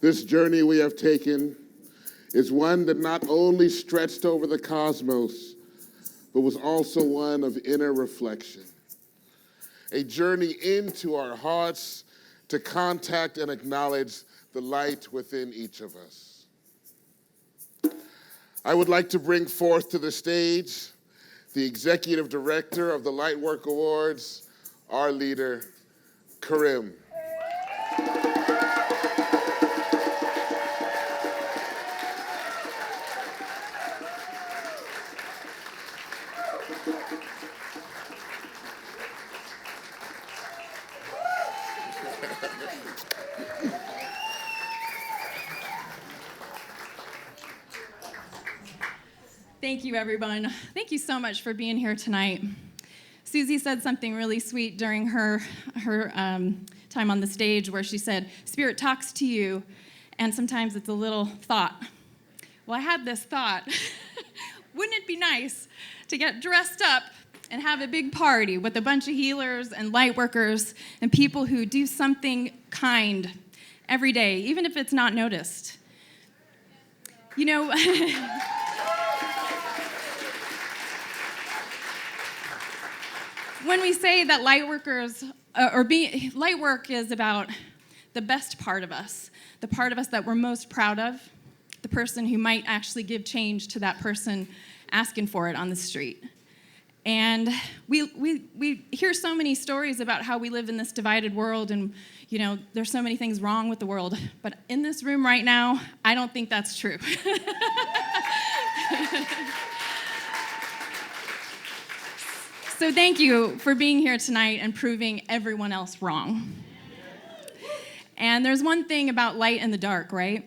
This journey we have taken is one that not only stretched over the cosmos, but was also one of inner reflection. A journey into our hearts to contact and acknowledge the light within each of us. I would like to bring forth to the stage the Executive Director of the Lightwork Awards, our leader, Kerr. Thank you, everyone. Thank you so much for being here tonight. Suzie said something really sweet during her time on the stage where she said, Spirit talks to you, and sometimes it's a little thought. Well, I had this thought. Wouldn't it be nice to get dressed up and have a big party with a bunch of healers and light workers and people who do something kind every day, even if it's not noticed? You know, when we say that light work is about the best part of us, the part of us that we're most proud of, the person who might actually give change to that person asking for it on the street. And we hear so many stories about how we live in this divided world and, you know, there's so many things wrong with the world. But in this room right now, I don't think that's true. So thank you for being here tonight and proving everyone else wrong. And there's one thing about light in the dark, right?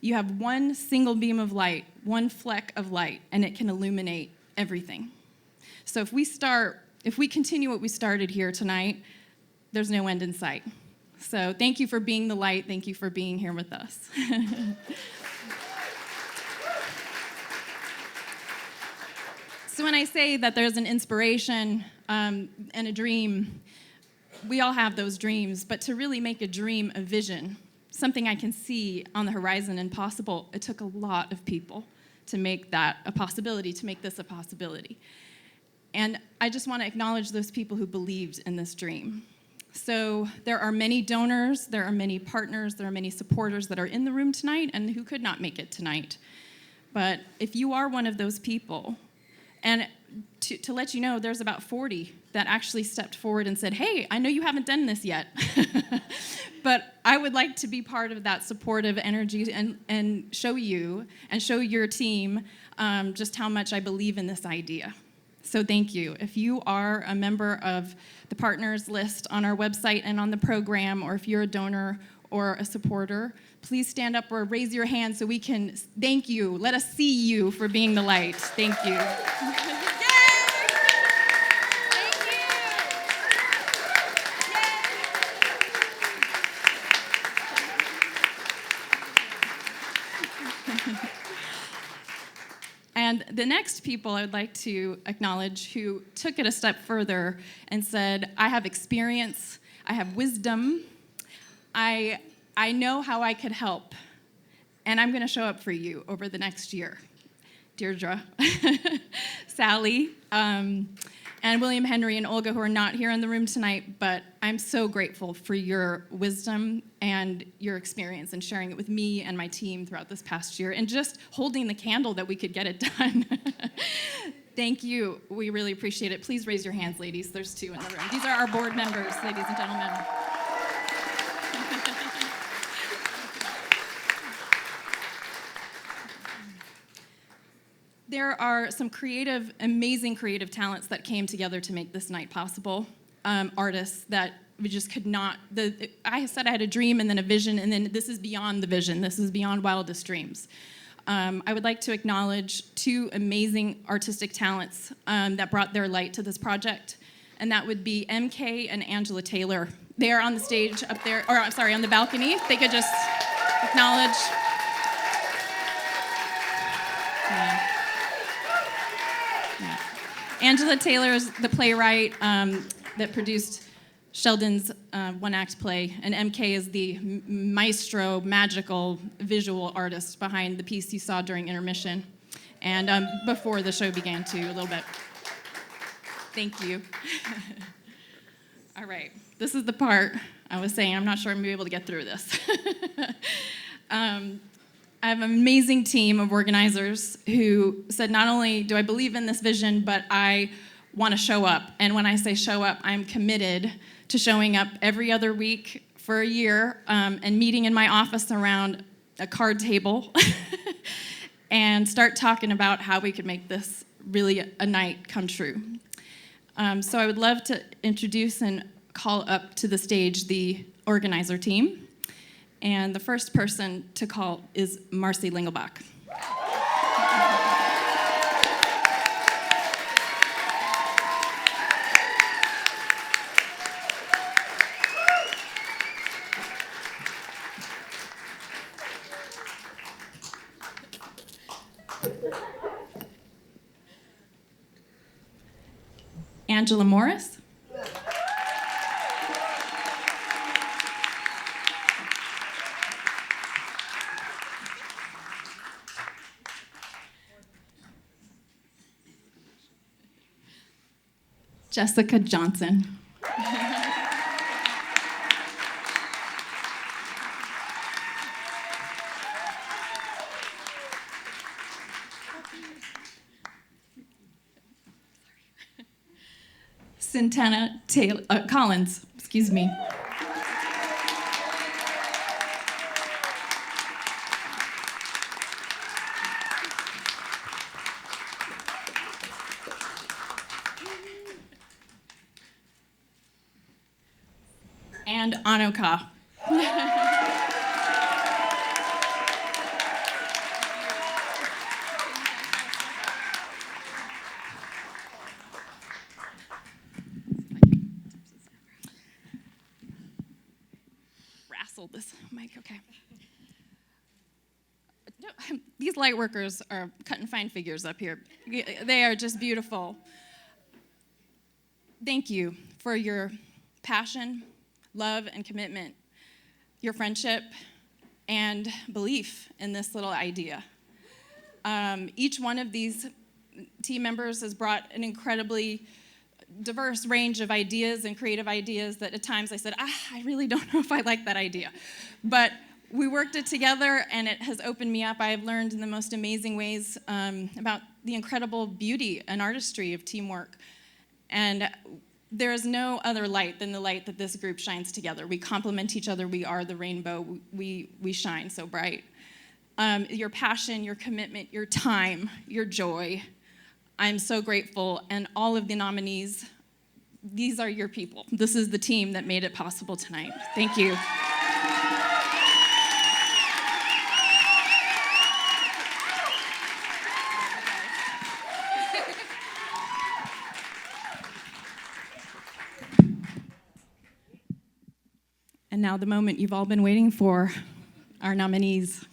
You have one single beam of light, one fleck of light, and it can illuminate everything. So if we continue what we started here tonight, there's no end in sight. So thank you for being the light. Thank you for being here with us. So when I say that there's an inspiration and a dream, we all have those dreams, but to really make a dream a vision, something I can see on the horizon and possible, it took a lot of people to make that a possibility, to make this a possibility. And I just want to acknowledge those people who believed in this dream. So there are many donors, there are many partners, there are many supporters that are in the room tonight and who could not make it tonight. But if you are one of those people, and to let you know, there's about 40 that actually stepped forward and said, hey, I know you haven't done this yet, but I would like to be part of that supportive energy and show you and show your team just how much I believe in this idea. So thank you. If you are a member of the partners list on our website and on the program, or if you're a donor or a supporter, please stand up or raise your hand so we can thank you. Let us see you for being the light. Thank you. And the next people I would like to acknowledge who took it a step further and said, I have experience, I have wisdom, I know how I could help, and I'm going to show up for you over the next year. Deirdre, Sally, and William Henry and Olga, who are not here in the room tonight, but I'm so grateful for your wisdom and your experience and sharing it with me and my team throughout this past year and just holding the candle that we could get it done. Thank you. We really appreciate it. Please raise your hands, ladies. There's 2 in the room. These are our board members, ladies and gentlemen. There are some amazing creative talents that came together to make this night possible. Artists that we just could not, I said I had a dream and then a vision, and then this is beyond the vision. This is beyond wildest dreams. I would like to acknowledge 2 amazing artistic talents that brought their light to this project, and that would be MK and Angela Taylor. They are on the stage up there, or I'm sorry, on the balcony. If they could just acknowledge. Angela Taylor is the playwright that produced Sheldon's one-act play, and MK is the maestro, magical visual artist behind the piece you saw during intermission, and before the show began too, a little bit. Thank you. All right, this is the part I was saying, I'm not sure I'm going to be able to get through this. I have an amazing team of organizers who said, not only do I believe in this vision, but I want to show up. And when I say show up, I'm committed to showing up every other week for a year and meeting in my office around a card table and start talking about how we could make this really a night come true. So I would love to introduce and call up to the stage the organizer team. And the first person to call is Marcy Lingelbach. Angela Morris. Jessica Johnson. Santana Taylor, Collins, excuse me. And Anoka. Wrestled this mic, okay. These light workers are cutting fine figures up here. They are just beautiful. Thank you for your passion, love, and commitment, your friendship, and belief in this little idea. Each one of these team members has brought an incredibly diverse range of ideas and creative ideas that at times I said, I really don't know if I like that idea. But we worked it together, and it has opened me up. I have learned in the most amazing ways about the incredible beauty and artistry of teamwork. And there is no other light than the light that this group shines together. We complement each other. We are the rainbow. We shine so bright. Your passion, your commitment, your time, your joy. I'm so grateful. And all of the nominees, these are your people. This is the team that made it possible tonight. Thank you. And now the moment you've all been waiting for, our nominees.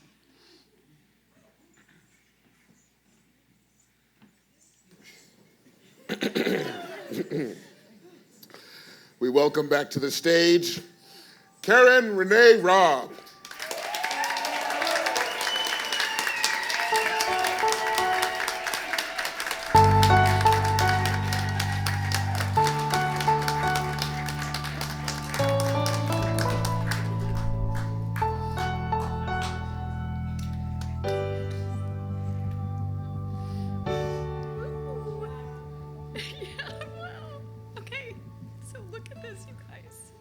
We welcome back to the stage Kerr and Renee Robb. Okay, so look at this, you guys.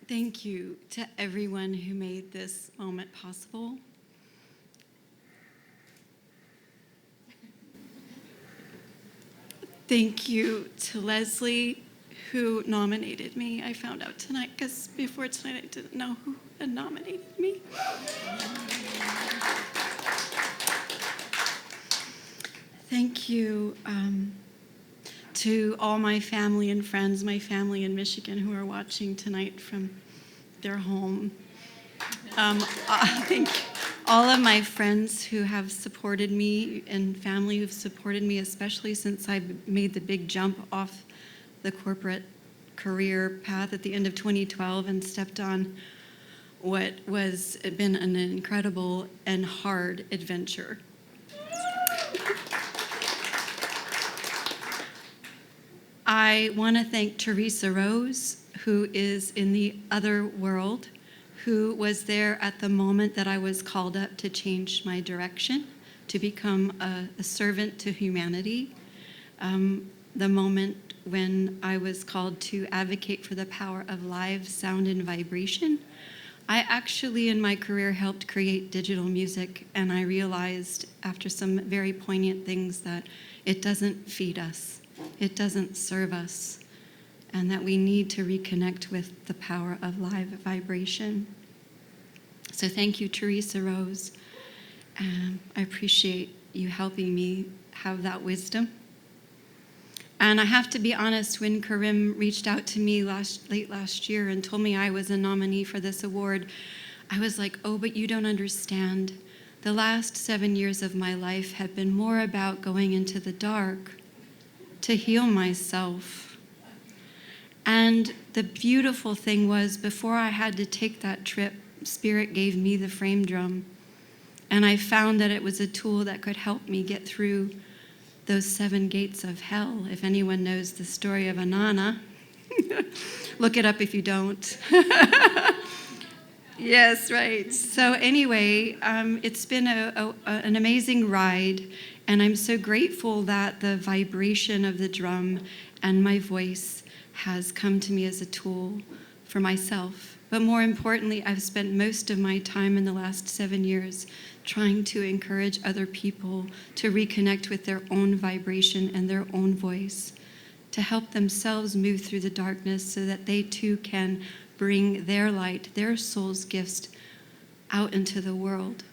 Thank you to everyone who made this moment possible. Thank you to Leslie, who nominated me. I found out tonight, because before tonight I didn't know who had nominated me. Thank you to all my family and friends, my family in Michigan who are watching tonight from their home. Thank you. All of my friends who have supported me and family who've supported me, especially since I made the big jump off the corporate career path at the end of 2012 and stepped on what was been an incredible and hard adventure. I want to thank Teresa Rose, who is in the other world, who was there at the moment that I was called up to change my direction, to become a servant to humanity. The moment when I was called to advocate for the power of live sound and vibration. I actually, in my career, helped create digital music, and I realized after some very poignant things that it doesn't feed us, it doesn't serve us, and that we need to reconnect with the power of live vibration. So thank you, Teresa Rose. I appreciate you helping me have that wisdom. And I have to be honest, when Karim reached out to me late last year and told me I was a nominee for this award, I was like, oh, but you don't understand. The last 7 years of my life have been more about going into the dark to heal myself. And the beautiful thing was, before I had to take that trip, Spirit gave me the frame drum. And I found that it was a tool that could help me get through those 7 gates of hell. If anyone knows the story of Anana, look it up if you don't. Yes, right. So anyway, it's been an amazing ride, and I'm so grateful that the vibration of the drum and my voice has come to me as a tool for myself. But more importantly, I've spent most of my time in the last 7 years trying to encourage other people to reconnect with their own vibration and their own voice, to help themselves move through the darkness so that they too can bring their light, their soul's gifts out into the world.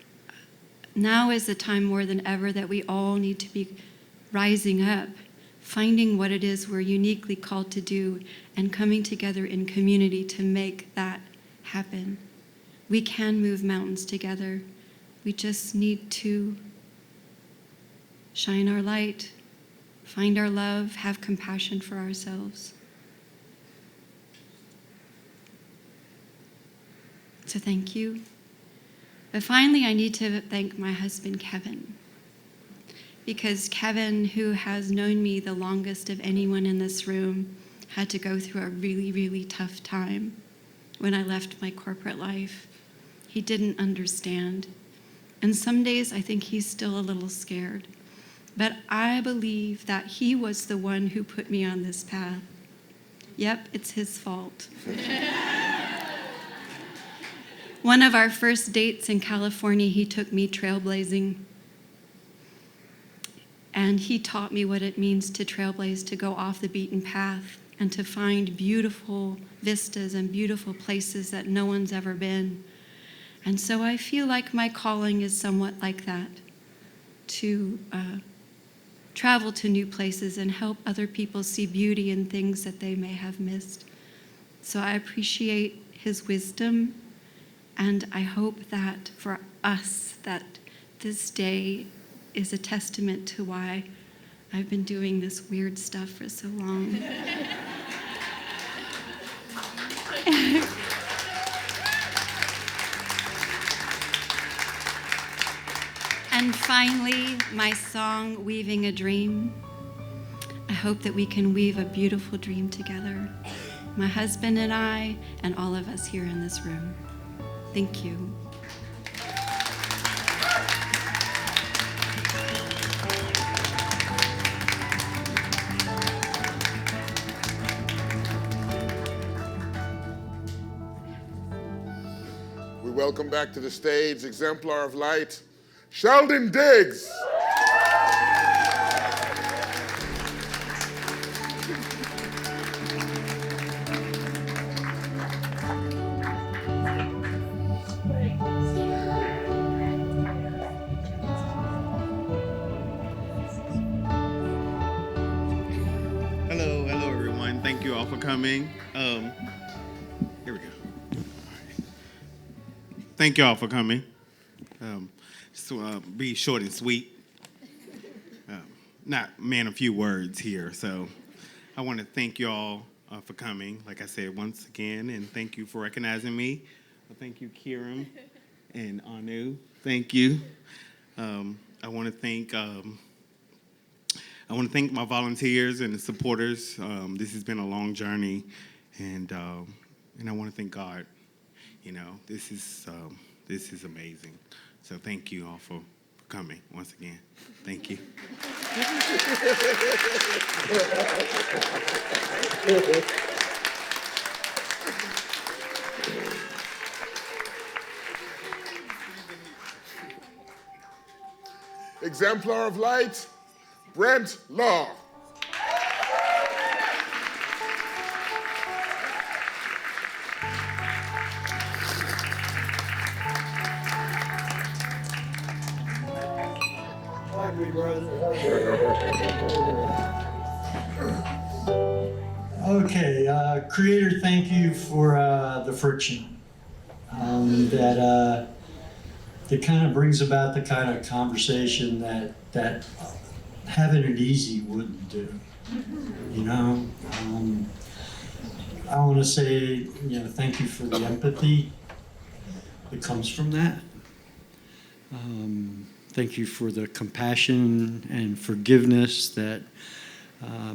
Now is the time more than ever that we all need to be rising up, finding what it is we're uniquely called to do, and coming together in community to make that happen. We can move mountains together. We just need to shine our light, find our love, have compassion for ourselves. So thank you. But finally, I need to thank my husband, Kevin. Because Kevin, who has known me the longest of anyone in this room, had to go through a really, really tough time when I left my corporate life. He didn't understand. And some days I think he's still a little scared. But I believe that he was the one who put me on this path. Yep, it's his fault. One of our first dates in California, he took me trailblazing. And he taught me what it means to trailblaze, to go off the beaten path and to find beautiful vistas and beautiful places that no one's ever been. And so I feel like my calling is somewhat like that, to travel to new places and help other people see beauty in things that they may have missed. So I appreciate his wisdom, and I hope that for us that this day is a testament to why I've been doing this weird stuff for so long. And finally, my song, Weaving a Dream. I hope that we can weave a beautiful dream together, my husband and I, and all of us here in this room. Thank you. We welcome back to the stage, Exemplar of Light, Sheldon Diggs. all for coming. Here we go. All right. Thank you all for coming. Be short and sweet. Not man a few words here. So I want to thank you all for coming, like I said, once again, and thank you for recognizing me. Thank you, Kieran and Anu. Thank you. I want to thank my volunteers and the supporters. This has been a long journey, and I want to thank God. You know, this is amazing. So thank you all for coming once again. Thank you. Exemplar of Light, Brent Law. Okay, Creator, thank you for the friction that kind of brings about the kind of conversation that having it easy wouldn't do. You know, I want to say, thank you for the empathy that comes from that. Thank you for the compassion and forgiveness that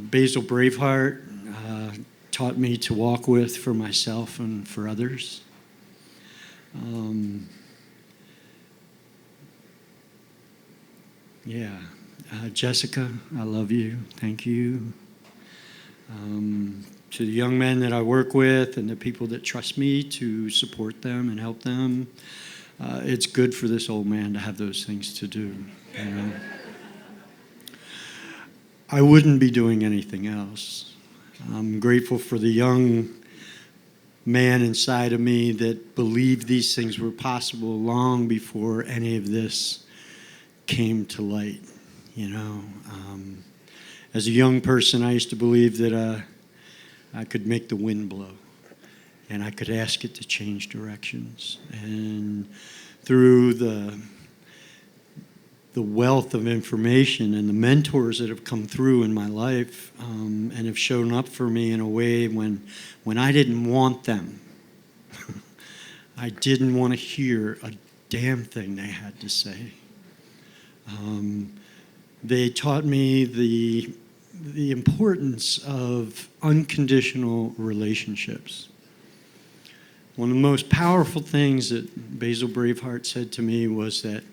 Basil Braveheart taught me to walk with for myself and for others. Jessica, I love you. Thank you. To the young men that I work with and the people that trust me to support them and help them, it's good for this old man to have those things to do. You know? I wouldn't be doing anything else. I'm grateful for the young man inside of me that believed these things were possible long before any of this came to light. You know, as a young person, I used to believe that I could make the wind blow and I could ask it to change directions. And through the wealth of information and the mentors that have come through in my life and have shown up for me in a way when I didn't want them. I didn't want to hear a damn thing they had to say. They taught me the importance of unconditional relationships. One of the most powerful things that Basil Braveheart said to me was that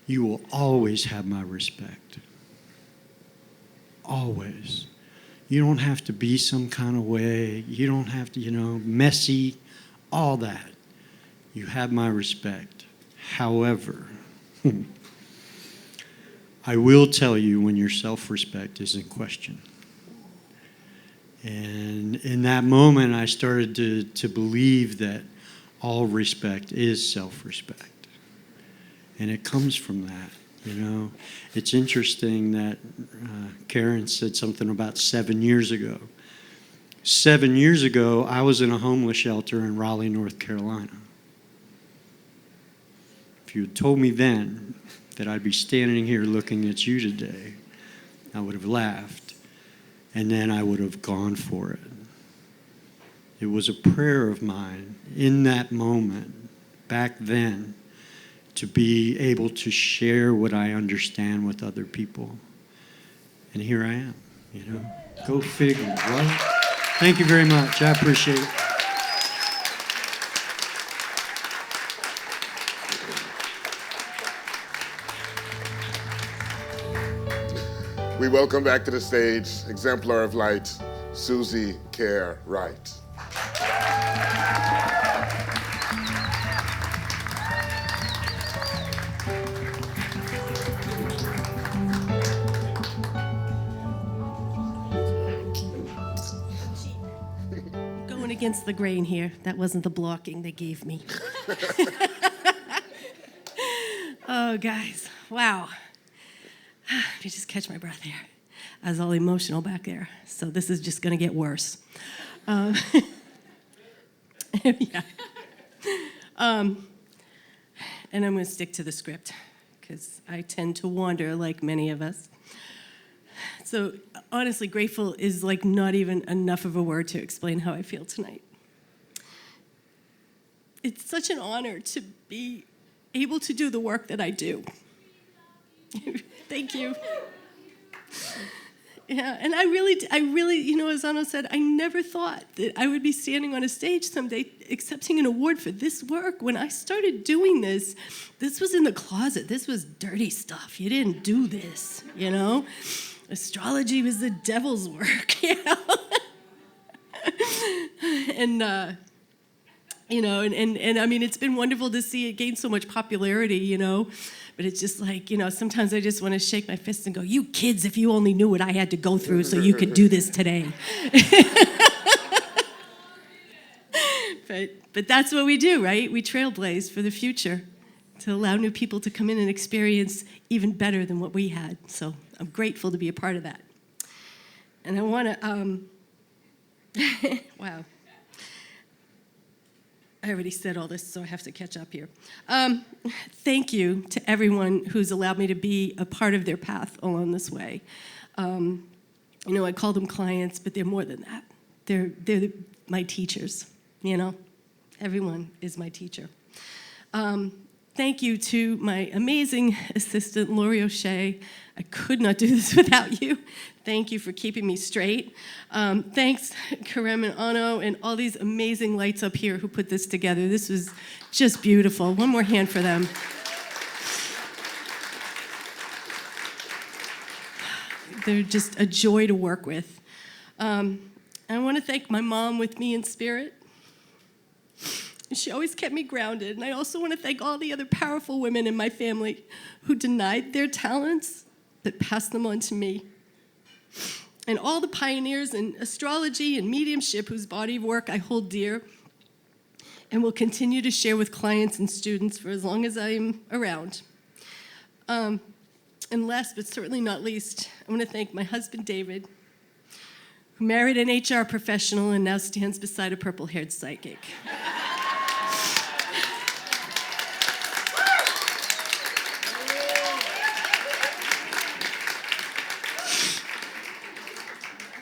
you will always have my respect. Always. You don't have to be some kind of way. You don't have to, messy, all that. You have my respect. However, I will tell you when your self-respect is in question. And in that moment, I started to believe that all respect is self-respect. And it comes from that, It's interesting that Karen said something about 7 years ago. 7 years ago, I was in a homeless shelter in Raleigh, North Carolina. If you had told me then that I'd be standing here looking at you today, I would have laughed, and then I would have gone for it. It was a prayer of mine in that moment, back then, to be able to share what I understand with other people. And here I am, Go figure, right? Thank you very much. I appreciate it. We welcome back to the stage, Exemplar of Light, Suzie, Kerr, Wright. Going against the grain here. That wasn't the blocking they gave me. Oh, guys. Wow. Let me just catch my breath here. I was all emotional back there. So this is just going to get worse. Yeah. And I'm going to stick to the script because I tend to wander like many of us. So honestly, grateful is like not even enough of a word to explain how I feel tonight. It's such an honor to be able to do the work that I do. Thank you. Yeah, and I really, you know, as Anno said, I never thought that I would be standing on a stage someday accepting an award for this work. When I started doing this was in the closet. This was dirty stuff. You didn't do this, you know? Astrology was the devil's work, you know? And, you know, and I mean, it's been wonderful to see it gain so much popularity, you know? But it's just like, you know, sometimes I just want to shake my fist and go, you kids, if you only knew what I had to go through so you could do this today. But that's what we do, right? We trailblaze for the future to allow new people to come in and experience even better than what we had. So I'm grateful to be a part of that. And I want to, wow. I already said all this, so I have to catch up here. Thank you to everyone who's allowed me to be a part of their path along this way. You know, I call them clients, but they're more than that. They're my teachers, you know? Everyone is my teacher. Thank you to my amazing assistant, Lori O'Shea. I could not do this without you. Thank you for keeping me straight. Thanks, Kerr and Anno, and all these amazing lights up here who put this together. This was just beautiful. One more hand for them. They're just a joy to work with. I want to thank my mom with me in spirit. She always kept me grounded. And I also want to thank all the other powerful women in my family who denied their talents but passed them on to me. And all the pioneers in astrology and mediumship whose body of work I hold dear and will continue to share with clients and students for as long as I'm around. And last but certainly not least, I want to thank my husband, David, who married an HR professional and now stands beside a purple-haired psychic.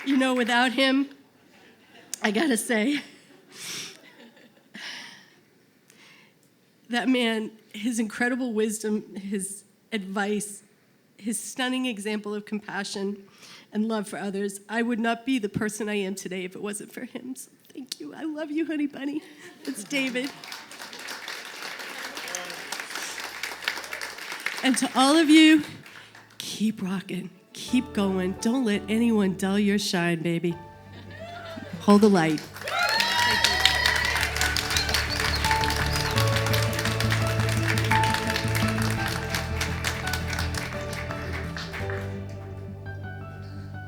You know, without him, I gotta say, that man, his incredible wisdom, his advice, his stunning example of compassion and love for others, I would not be the person I am today if it wasn't for him. So thank you. I love you, honey bunny. It's David. And to all of you, keep rocking. Keep going. Don't let anyone dull your shine, baby. Hold the light.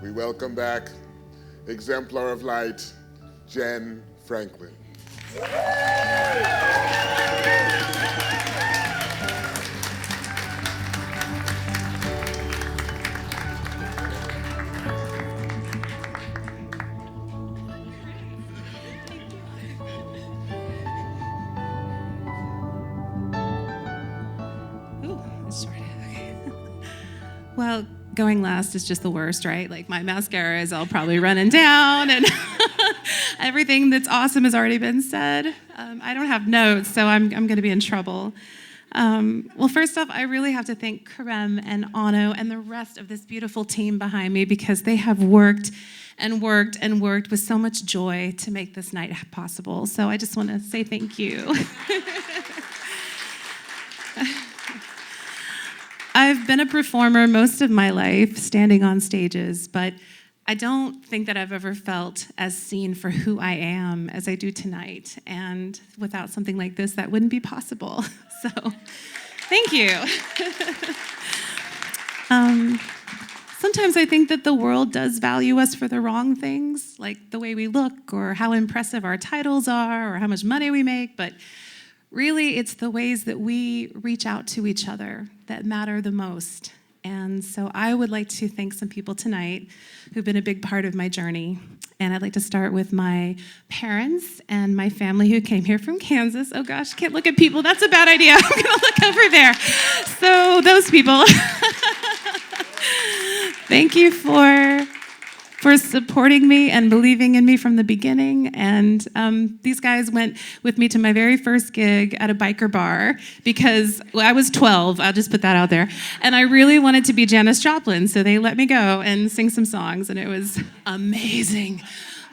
We welcome back Exemplar of Light, Jenn Franklin. Well, going last is just the worst, right? Like my mascara is all probably running down and everything that's awesome has already been said. I don't have notes, so I'm going to be in trouble. Well, first off, I really have to thank Kerr and Anno and the rest of this beautiful team behind me because they have worked and worked and worked with so much joy to make this night possible. So I just want to say thank you. I've been a performer most of my life, standing on stages, but I don't think that I've ever felt as seen for who I am as I do tonight. And without something like this, that wouldn't be possible. So, thank you. Sometimes I think that the world does value us for the wrong things, like the way we look or how impressive our titles are or how much money we make, but really it's the ways that we reach out to each other that matter the most. And so I would like to thank some people tonight who've been a big part of my journey. And I'd like to start with my parents and my family who came here from Kansas. Oh gosh, can't look at people. That's a bad idea. I'm going to look over there. So those people, thank you for supporting me and believing in me from the beginning. And these guys went with me to my very first gig at a biker bar because I was 12, I'll just put that out there, and I really wanted to be Janis Joplin, so they let me go and sing some songs, and it was amazing.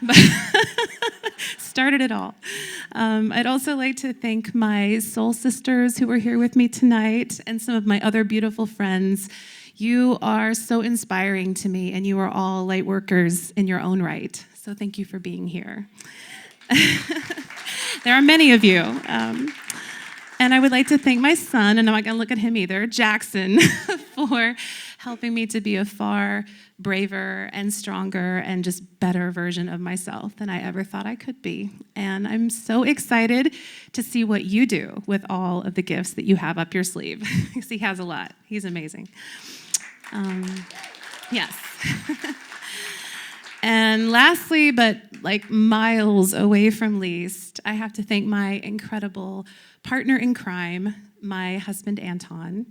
But started it all. I'd also like to thank my soul sisters who were here with me tonight and some of my other beautiful friends. You are so inspiring to me, and you are all light workers in your own right. So thank you for being here. There are many of you. And I would like to thank my son, and I'm not going to look at him either, Jackson, for helping me to be a far braver and stronger and just better version of myself than I ever thought I could be. And I'm so excited to see what you do with all of the gifts that you have up your sleeve, because he has a lot. He's amazing. Yes. And lastly, but like miles away from least, I have to thank my incredible partner in crime, my husband Anton,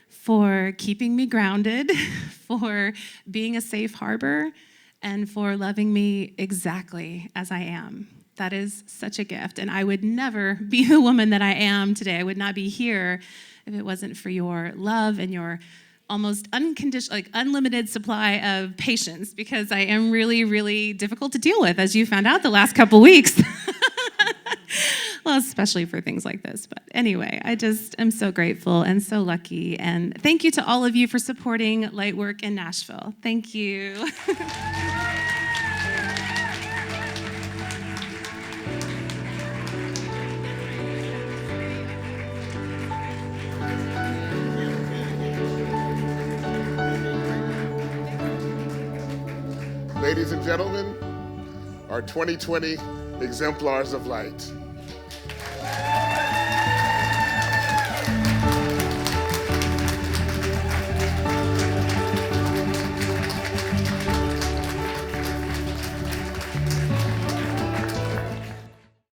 for keeping me grounded, for being a safe harbor, and for loving me exactly as I am. That is such a gift, and I would never be the woman that I am today. I would not be here if it wasn't for your love and your almost unconditional, like unlimited supply of patience, because I am really, really difficult to deal with, as you found out the last couple weeks. Well, especially for things like this. But anyway, I just am so grateful and so lucky. And thank you to all of you for supporting Lightwork in Nashville. Thank you. Ladies and gentlemen, our 2020 Exemplars of Light.